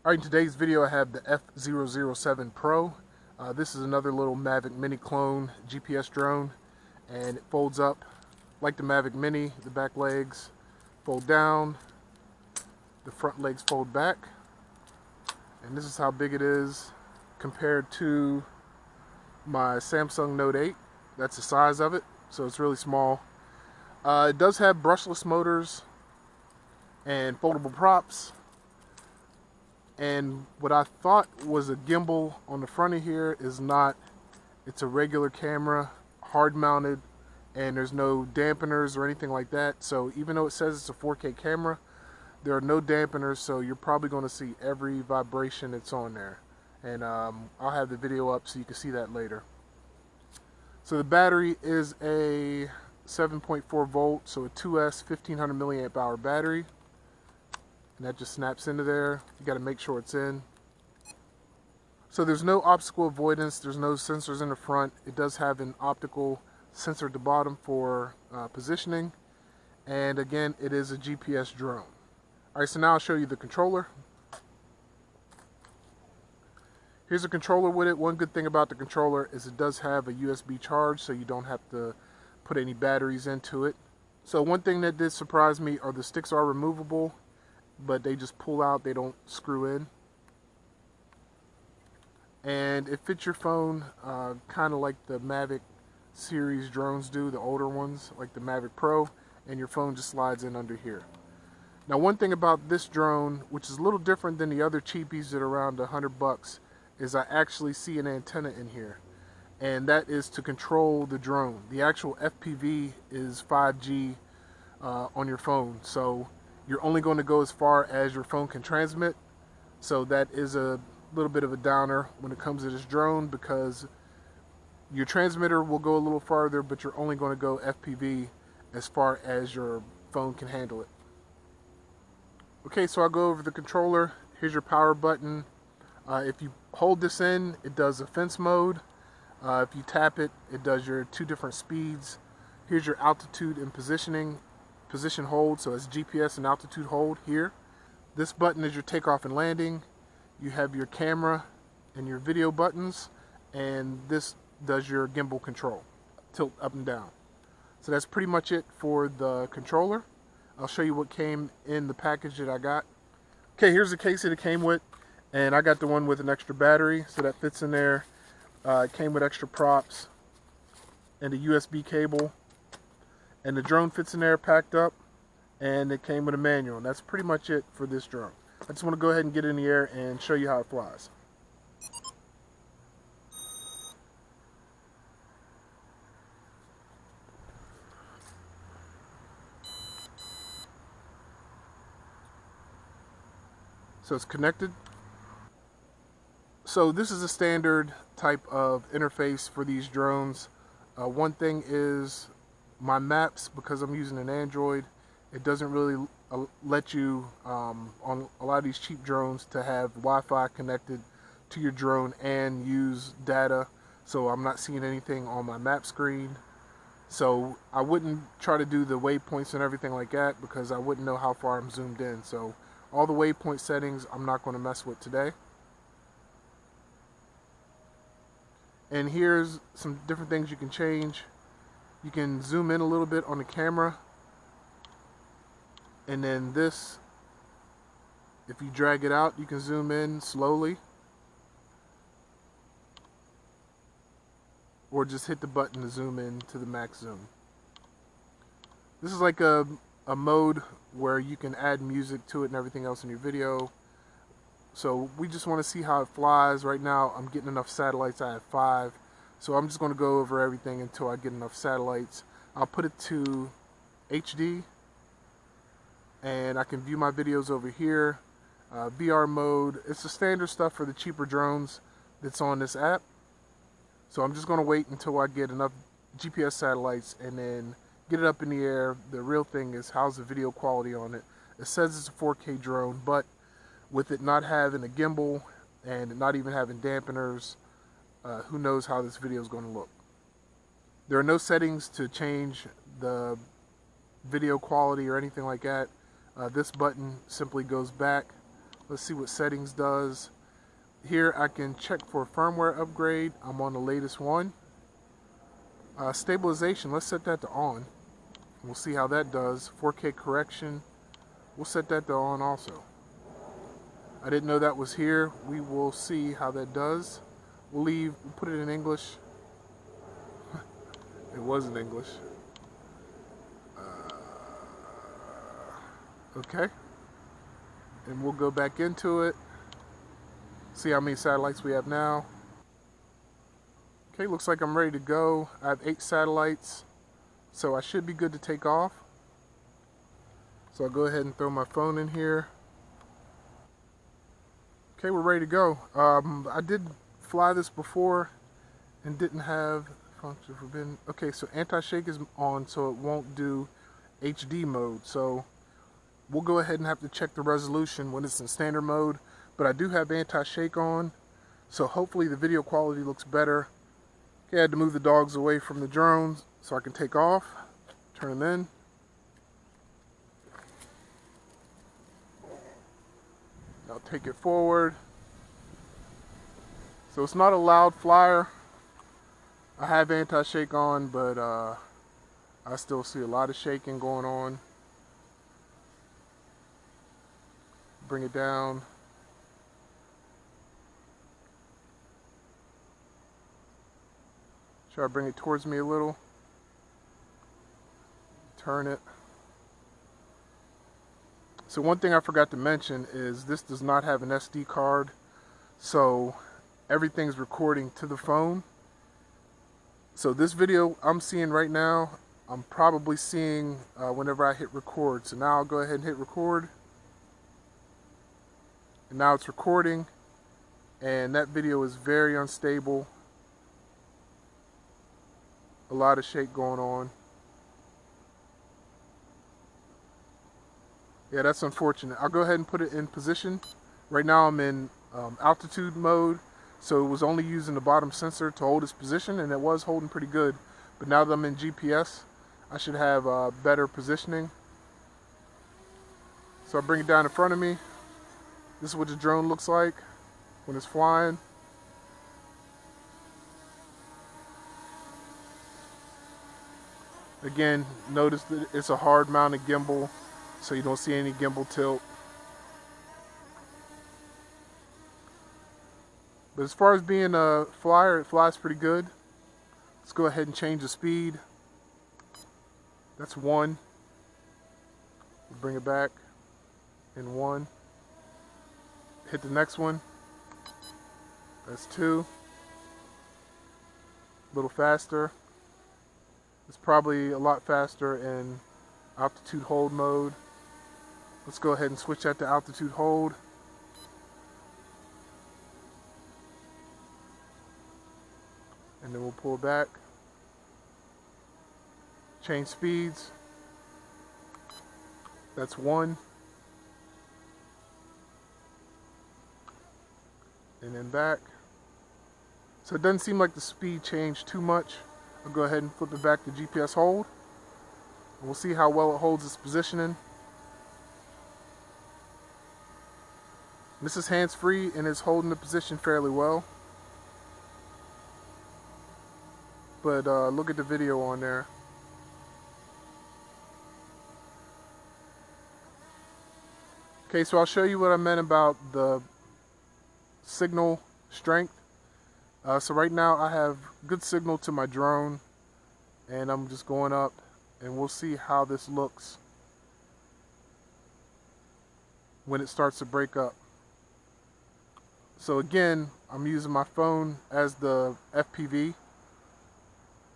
Alright, in today's video I have the F007 Pro. This is another little Mavic Mini clone GPS drone, and it folds up like the Mavic Mini. The back legs fold down, the front legs fold back, and this is how big it is compared to my Samsung Note 8. That's the size of it, so it's really small. It does have brushless motors and foldable props. And what I thought was a gimbal on the front of here is not. It's a regular camera, hard mounted, and there's no dampeners or anything like that. So even though it says it's a 4K camera, there are no dampeners, so you're probably going to see every vibration that's on there. And I'll have the video up so you can see that later. So the battery is a 7.4 volt, so a 2S 1500 milliamp hour battery. And that just snaps into there. You got to make sure it's in. So there's no obstacle avoidance. There's no sensors in the front. It does have an optical sensor at the bottom for positioning. And again, it is a GPS drone. All right, so now I'll show you the controller. Here's a controller with it. One good thing about the controller is it does have a USB charge, so you don't have to put any batteries into it. So one thing that did surprise me are the sticks are removable, but they just pull out, they don't screw in. And it fits your phone kind of like the Mavic series drones do, the older ones, like the Mavic Pro, and your phone just slides in under here. Now one thing about this drone, which is a little different than the other cheapies that are around $100, is I actually see an antenna in here. And that is to control the drone. The actual FPV is 5G on your phone. So you're only going to go as far as your phone can transmit. So that is a little bit of a downer when it comes to this drone, because your transmitter will go a little farther, but you're only going to go FPV as far as your phone can handle it. Okay, so I'll go over the controller. Here's your power button. If you hold this in, it does a fence mode. If you tap it, it does your 2 different speeds. Here's your altitude and position hold, so it's GPS and altitude hold here. This button is your takeoff and landing. You have your camera and your video buttons, and this does your gimbal control, tilt up and down. So that's pretty much it for the controller. I'll show you what came in the package that I got. Okay, here's the case that it came with, and I got the one with an extra battery, so that fits in there. It came with extra props and a USB cable. And the drone fits in there packed up, and it came with a manual, and that's pretty much it for this drone. I just want to go ahead and get it in the air and show you how it flies. So it's connected. So this is a standard type of interface for these drones. One thing is my maps, because I'm using an Android, it doesn't really let you on a lot of these cheap drones to have Wi-Fi connected to your drone and use data, so I'm not seeing anything on my map screen. So I wouldn't try to do the waypoints and everything like that, because I wouldn't know how far I'm zoomed in. So all the waypoint settings I'm not going to mess with today. And here's some different things you can change. You can zoom in a little bit on the camera, and then this, if you drag it out, you can zoom in slowly, or just hit the button to zoom in to the max zoom. This is like a mode where you can add music to it and everything else in your video. So we just want to see how it flies. Right now I'm getting enough satellites. I have 5. So I'm just going to go over everything until I get enough satellites. I'll put it to HD, and I can view my videos over here. VR mode, it's the standard stuff for the cheaper drones that's on this app. So I'm just going to wait until I get enough GPS satellites and then get it up in the air. The real thing is, how's the video quality on it? It says it's a 4K drone, but with it not having a gimbal and not even having dampeners, who knows how this video is going to look. There are no settings to change the video quality or anything like that. This button simply goes back Let's see what settings does. Here I can check for a firmware upgrade. I'm on the latest one. Stabilization, let's set that to on. We'll see how that does. 4K correction, we'll set that to on also. I didn't know that was here. We will see how that does. We'll put it in English. It was in English. Okay. And we'll go back into it. See how many satellites we have now. Okay, looks like I'm ready to go. I have 8 satellites, so I should be good to take off. So I'll go ahead and throw my phone in here. Okay, we're ready to go. I did fly this before and didn't have function forbidden. Okay, so anti-shake is on, so it won't do HD mode. So we'll go ahead and have to check the resolution when it's in standard mode. But I do have anti-shake on, so hopefully the video quality looks better. Okay, I had to move the dogs away from the drones so I can take off. Turn them in. I'll take it forward. So it's not a loud flyer. I have anti-shake on, but I still see a lot of shaking going on. Bring it down. Try to bring it towards me a little. Turn it. So one thing I forgot to mention is this does not have an SD card, so everything's recording to the phone. So this video I'm seeing right now, I'm probably seeing whenever I hit record. So now I'll go ahead and hit record. And now it's recording, and that video is very unstable. A lot of shake going on. Yeah, that's unfortunate. I'll go ahead and put it in position. Right now I'm in altitude mode, so it was only using the bottom sensor to hold its position, and it was holding pretty good. But now that I'm in GPS, I should have better positioning. So I'll bring it down in front of me. This is what the drone looks like when it's flying. Again, notice that it's a hard mounted gimbal, so you don't see any gimbal tilt. But as far as being a flyer, it flies pretty good. Let's go ahead and change the speed. That's 1. We'll bring it back in 1. Hit the next one. That's 2. A little faster. It's probably a lot faster in altitude hold mode. Let's go ahead and switch that to altitude hold. And then we'll pull back. Change speeds. That's 1. And then back. So it doesn't seem like the speed changed too much. I'll go ahead and flip it back to GPS hold. And we'll see how well it holds its positioning. This is hands-free and it's holding the position fairly well. But look at the video on there. Okay, so I'll show you what I meant about the signal strength. So right now I have good signal to my drone, and I'm just going up, and we'll see how this looks when it starts to break up. So again, I'm using my phone as the FPV.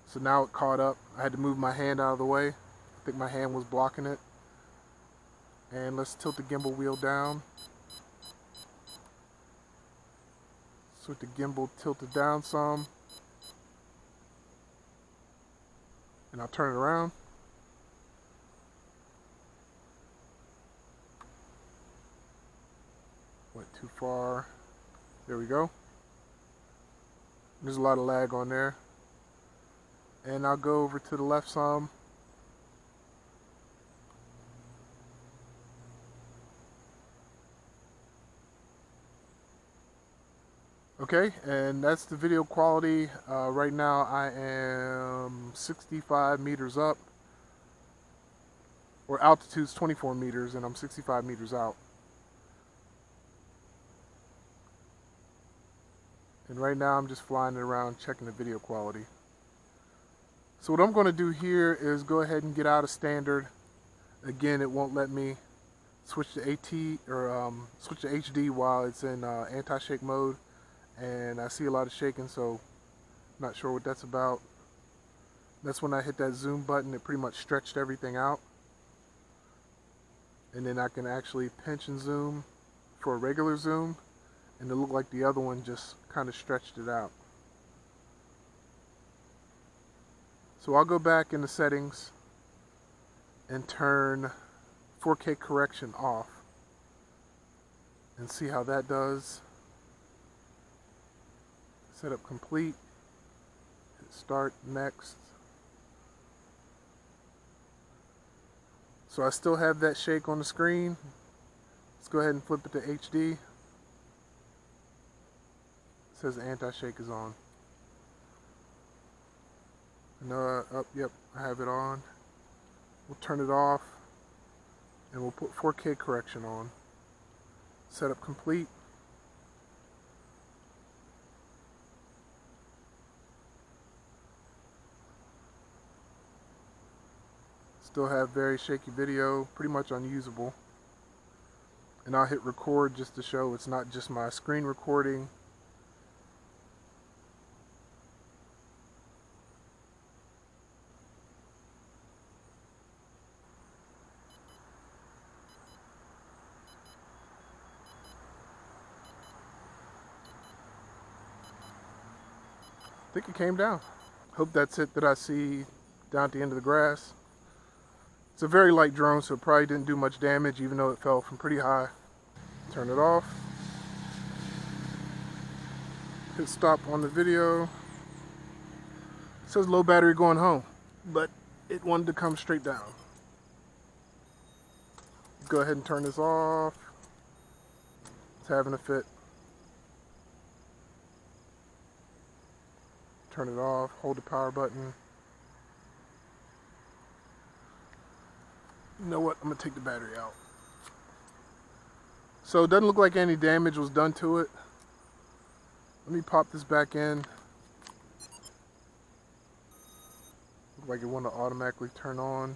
So now it caught up. I had to move my hand out of the way. I think my hand was blocking it. And let's tilt the gimbal wheel down. So with the gimbal tilted down some. And I'll turn it around. Went too far. There we go. There's a lot of lag on there. And I'll go over to the left some. Okay, and that's the video quality. Right now I am 65 meters up, or altitude's 24 meters, and I'm 65 meters out. And right now I'm just flying it around checking the video quality. So what I'm going to do here is go ahead and get out of standard. Again, it won't let me switch to AT or switch to HD while it's in anti-shake mode, and I see a lot of shaking, so I'm not sure what that's about. That's when I hit that zoom button. It pretty much stretched everything out, and then I can actually pinch and zoom for a regular zoom, and it looked like the other one just kind of stretched it out. So I'll go back in the settings and turn 4K correction off and see how that does. Setup complete. Hit start, next. So I still have that shake on the screen. Let's go ahead and flip it to HD. It says anti-shake is on. Yep, I have it on. We'll turn it off and we'll put 4K correction on. Setup complete. Still have very shaky video, pretty much unusable. And I'll hit record just to show it's not just my screen recording. I think it came down. Hope that's it that I see down at the end of the grass. It's a very light drone, so it probably didn't do much damage, even though it fell from pretty high. Turn it off. Hit stop on the video. It says low battery going home, but it wanted to come straight down. Go ahead and turn this off. It's having a fit. Turn it off, hold the power button. You know what, I'm gonna take the battery out. So it doesn't look like any damage was done to it. Let me pop this back in. Look like it wanted to automatically turn on.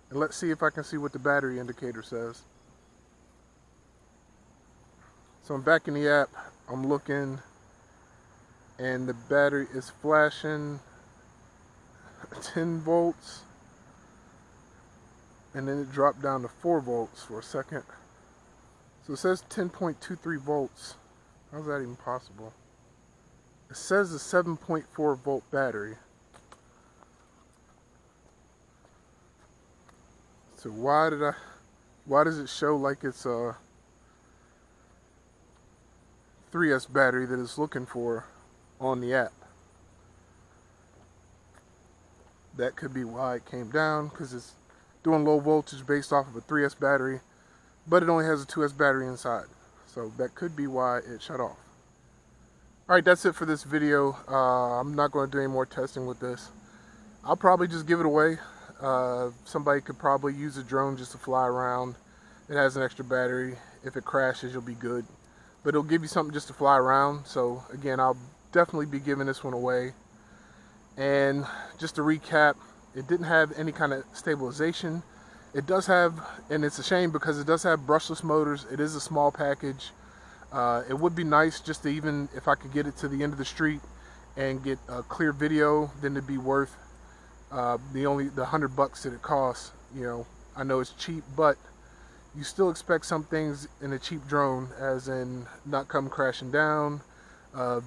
And let's see if I can see what the battery indicator says. So I'm back in the app, I'm looking, and the battery is flashing 10 volts, and then it dropped down to 4 volts for a second. So it says 10.23 volts. How's that even possible? It says a 7.4 volt battery. So why does it show like it's a 3S battery that it's looking for on the app? That could be why it came down, because it's doing low voltage based off of a 3S battery, but it only has a 2S battery inside. So that could be why it shut off. Alright, that's it for this video. I'm not going to do any more testing with this. I'll probably just give it away. Somebody could probably use a drone just to fly around. It has an extra battery. If it crashes, you'll be good. But it'll give you something just to fly around. So again, I'll definitely be giving this one away. And just to recap, it didn't have any kind of stabilization. It does have, and it's a shame because it does have brushless motors. It is a small package. It would be nice just to, even if I could get it to the end of the street and get a clear video, then it'd be worth the $100 that it costs. You know, I know it's cheap, but you still expect some things in a cheap drone, as in not come crashing down,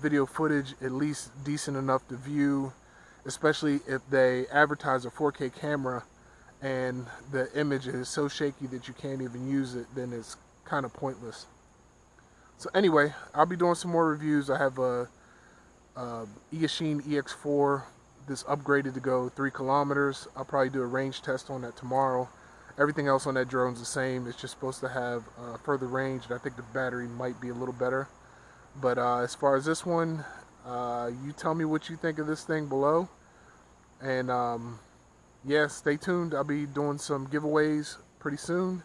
video footage at least decent enough to view, especially if they advertise a 4K camera and the image is so shaky that you can't even use it, then it's kind of pointless. So anyway, I'll be doing some more reviews. I have a Eachine EX4, this upgraded to go 3 kilometers. I'll probably do a range test on that tomorrow. Everything else on that drone's the same. It's just supposed to have further range, and I think the battery might be a little better. But as far as this one, you tell me what you think of this thing below. And yeah, stay tuned. I'll be doing some giveaways pretty soon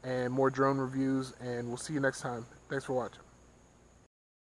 and more drone reviews, and we'll see you next time. Thanks for watching.